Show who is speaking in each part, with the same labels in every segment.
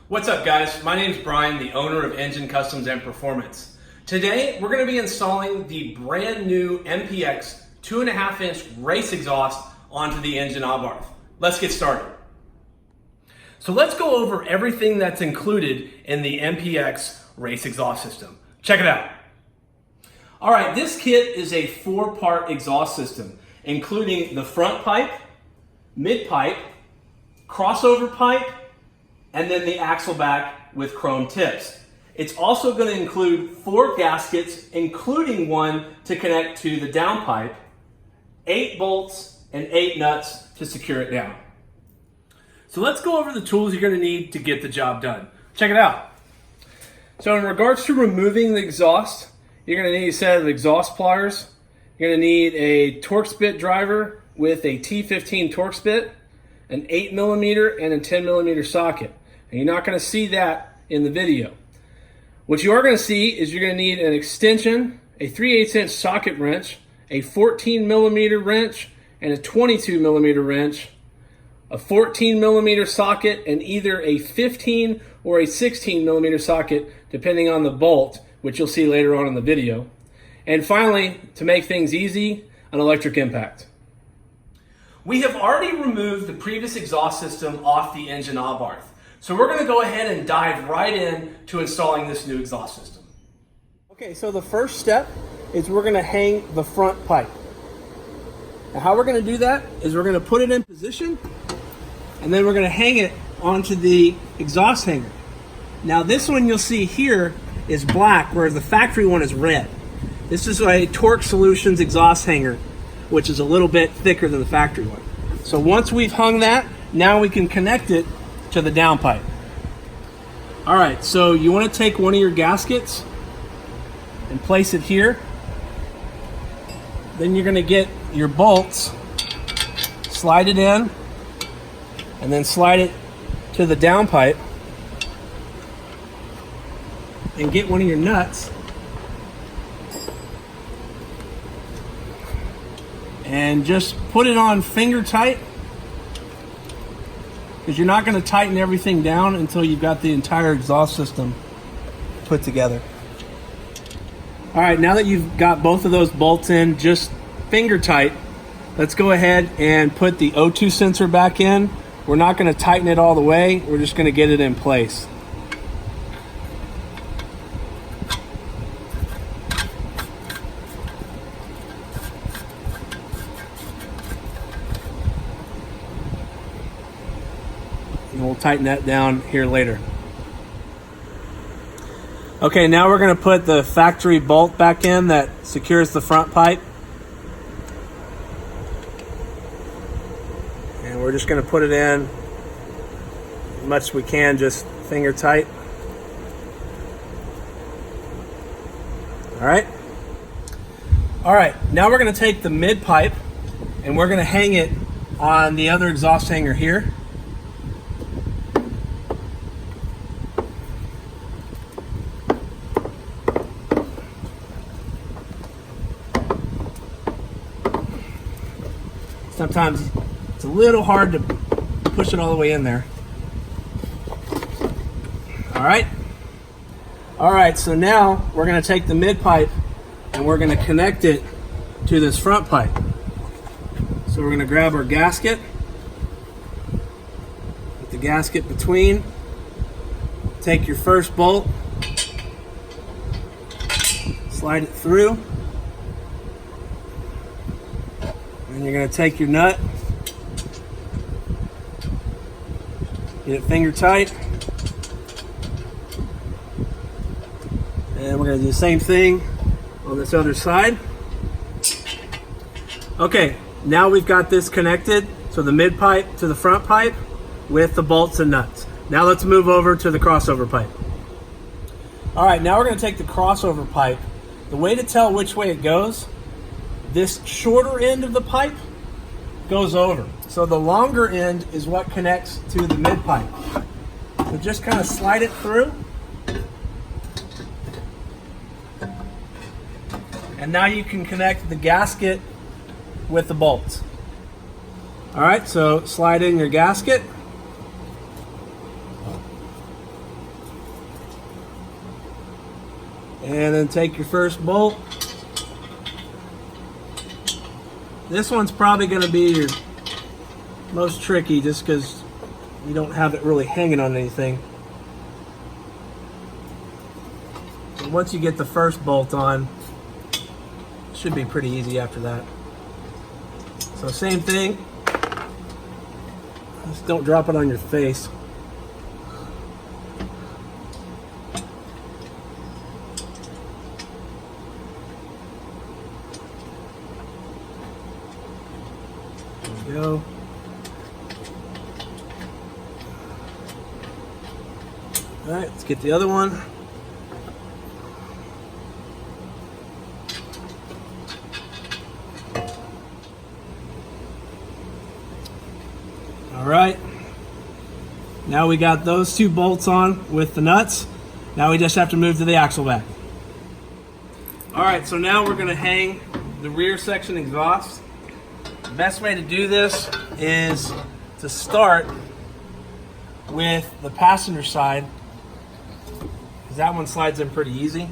Speaker 1: What's up, guys? My name is Brian, the owner of Engine Customs and Performance. Today, we're going to be installing the brand new MPX 2.5-inch race exhaust onto the engine Abarth. Let's get started. So let's go over everything that's included in the MPX race exhaust system. Check it out. All right, this kit is a 4-part exhaust system, including the front pipe, mid pipe, crossover pipe, and then the axle back with chrome tips. It's also going to include 4 gaskets, including one to connect to the downpipe, 8 bolts, and 8 nuts to secure it down. So let's go over the tools you're going to need to get the job done. Check it out. So in regards to removing the exhaust, you're going to need a set of exhaust pliers. You're going to need a Torx bit driver with a T15 Torx bit, an 8mm and a 10mm socket. And you're not going to see that in the video. What you are going to see is you're going to need an extension, a 3/8" socket wrench, a 14mm wrench, and a 22mm wrench, a 14mm socket, and either a 15 or a 16mm socket, depending on the bolt, which you'll see later on in the video. And finally, to make things easy, an electric impact. We have already removed the previous exhaust system off the engine Abarth. So we're going to go ahead and dive right in to installing this new exhaust system. Okay, so the first step is we're going to hang the front pipe. Now how we're going to do that is we're going to put it in position, and then we're going to hang it onto the exhaust hanger. Now this one you'll see here is black, whereas the factory one is red. This is a Torx Solutions exhaust hanger, which is a little bit thicker than the factory one. So once we've hung that, now we can connect it to the downpipe. All right, so you want to take one of your gaskets and place it here. Then you're going to get your bolts, slide it in, and then slide it to the downpipe, and get one of your nuts and just put it on finger tight, because you're not going to tighten everything down until you've got the entire exhaust system put together. All right, now that you've got both of those bolts in just finger tight, let's go ahead and put the O2 sensor back in. We're not going to tighten it all the way, we're just going to get it in place. And we'll tighten that down here later. Okay, now we're going to put the factory bolt back in that secures the front pipe. And we're just going to put it in as much as we can, just finger tight. All right. All right, now we're going to take the mid pipe and we're going to hang it on the other exhaust hanger here. Sometimes it's a little hard to push it all the way in there. All right, so now we're going to take the mid pipe and we're going to connect it to this front pipe. So we're going to grab our gasket, put the gasket between, take your first bolt, slide it through. And you're going to take your nut, get it finger tight, and we're going to do the same thing on this other side. Okay, now we've got this connected, so the mid pipe to the front pipe with the bolts and nuts. Now let's move over to the crossover pipe. All right, now we're going to take the crossover pipe. The way to tell which way it goes, this shorter end of the pipe goes over. So the longer end is what connects to the mid pipe. So just kind of slide it through. And now you can connect the gasket with the bolts. All right, so slide in your gasket.
Speaker 2: And then take your first bolt. This one's probably going to be your most tricky just because you don't have it really hanging on anything. And once you get the first bolt on, it should be pretty easy after that. So same thing, just don't drop it on your face. There we go. All right, let's get the other one. All right, now we got those two bolts on with the nuts. Now we just have to move to the axle back. All right, so now we're gonna hang the rear section exhaust. The best way to do this is to start with the passenger side, because that one slides in pretty easy.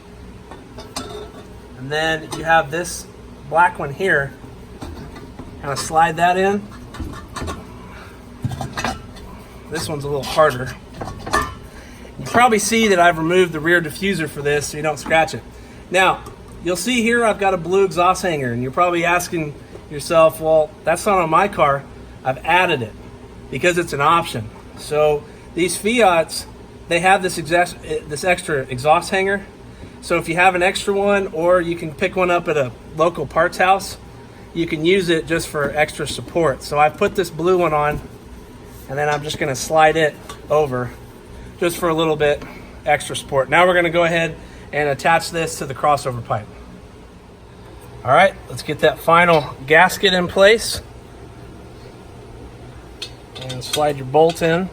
Speaker 2: And then you have this black one here, kind of slide that in. This one's a little harder. You probably see that I've removed the rear diffuser for this so you don't scratch it. Now, you'll see here I've got a blue exhaust hanger, and you're probably asking yourself, well, that's not on my car. I've added it because it's an option. So these Fiats, they have this extra exhaust hanger. So if you have an extra one, or you can pick one up at a local parts house, you can use it just for extra support. So I've put this blue one on, and then I'm just gonna slide it over just for a little bit extra support. Now we're gonna go ahead and attach this to the crossover pipe. All right, let's get that final gasket in place. And slide your bolt in.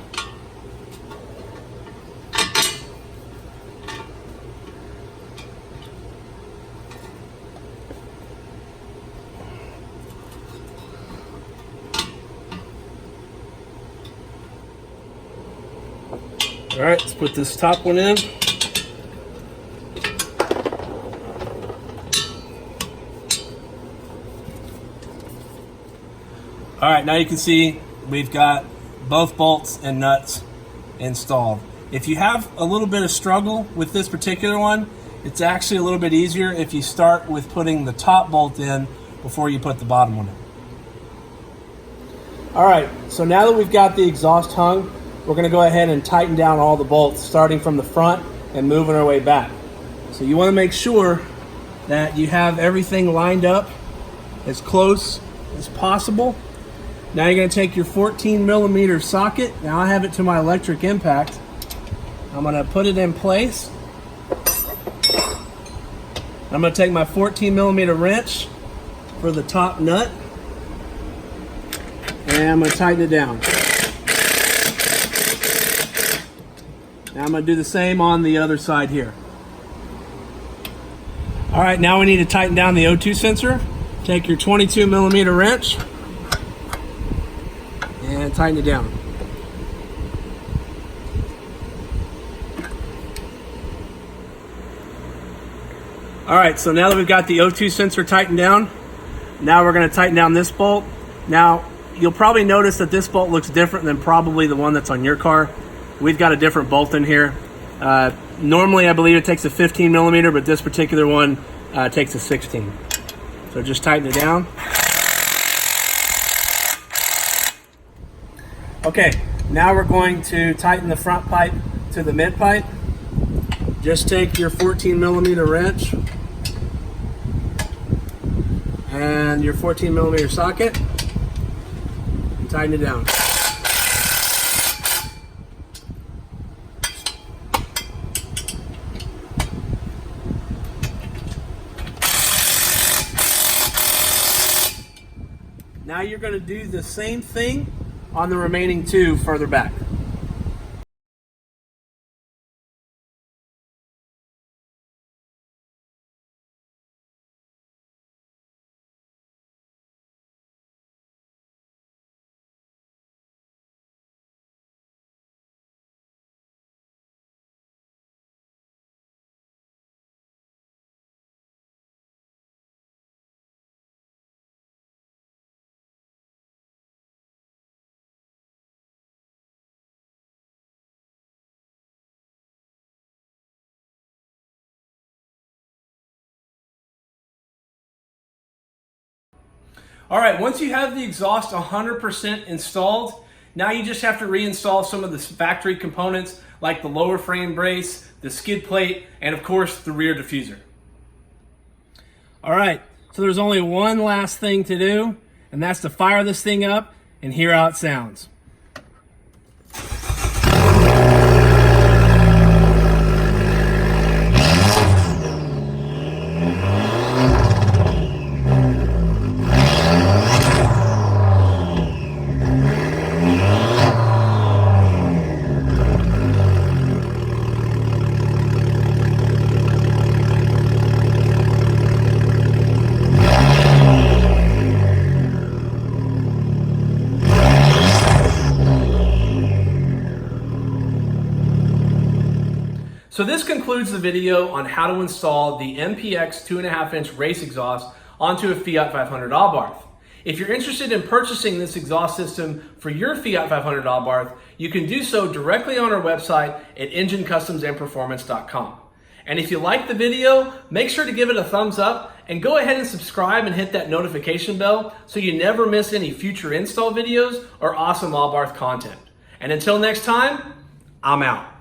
Speaker 2: All right, let's put this top one in. All right, now you can see we've got both bolts and nuts installed. If you have a little bit of struggle with this particular one, it's actually a little bit easier if you start with putting the top bolt in before you put the bottom one in. All right, so now that we've got the exhaust hung, we're gonna go ahead and tighten down all the bolts, starting from the front and moving our way back. So you wanna make sure that you have everything lined up as close as possible. Now you're gonna take your 14mm socket. Now I have it to my electric impact. I'm gonna put it in place. I'm gonna take my 14mm wrench for the top nut, and I'm gonna tighten it down. Now I'm gonna do the same on the other side here. All right, now we need to tighten down the O2 sensor. Take your 22mm wrench and tighten it down. All right, so now that we've got the O2 sensor tightened down, now we're gonna tighten down this bolt. Now, you'll probably notice that this bolt looks different than probably the one that's on your car. We've got a different bolt in here. Normally, I believe it takes a 15mm, but this particular one takes a 16. So just tighten it down. Okay, now we're going to tighten the front pipe to the mid pipe. Just take your 14mm wrench and your 14mm socket and tighten it down. Now you're going to do the same thing on the remaining two further back.
Speaker 1: All right, once you have the exhaust 100% installed, now you just have to reinstall some of the factory components like the lower frame brace, the skid plate, and of course the rear diffuser.
Speaker 2: All right, so there's only one last thing to do, and that's to fire this thing up and hear how it sounds.
Speaker 1: So this concludes the video on how to install the MPX 2.5-inch race exhaust onto a Fiat 500 Abarth. If you're interested in purchasing this exhaust system for your Fiat 500 Abarth, you can do so directly on our website at ngencustomsandperformance.com. And if you like the video, make sure to give it a thumbs up and go ahead and subscribe and hit that notification bell so you never miss any future install videos or awesome Abarth content. And until next time, I'm out.